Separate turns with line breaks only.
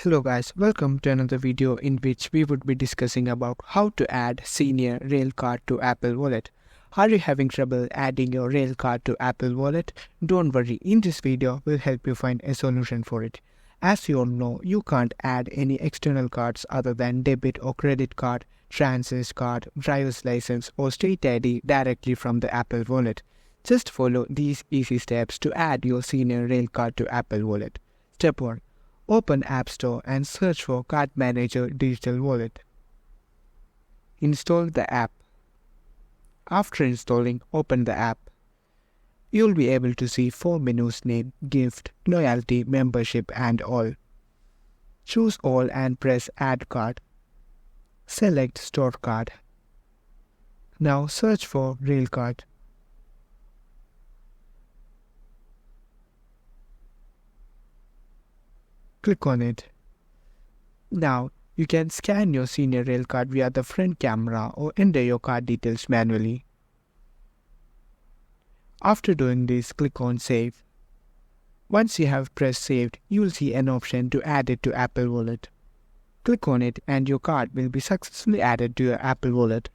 Hello guys, welcome to another video in which we would be discussing about how to add Senior Railcard to Apple Wallet. Are you having trouble adding your Railcard to Apple Wallet? Don't worry, in this video we'll help you find a solution for it. As you all know, you can't add any external cards other than debit or credit card, transit card, driver's license or state ID directly from the Apple Wallet. Just follow these easy steps to add your Senior Railcard to Apple Wallet. Step 1. Open App Store and search for Card Manager Digital Wallet. Install the app. After installing, open the app. You'll be able to see 4 menus named Gift, Loyalty, Membership and All. Choose All and press Add Card. Select Store Card. Now search for Railcard. Click on it. Now, you can scan your Senior Railcard via the front camera or enter your card details manually. After doing this, click on Save. Once you have pressed Saved, you will see an option to add it to Apple Wallet. Click on it and your card will be successfully added to your Apple Wallet.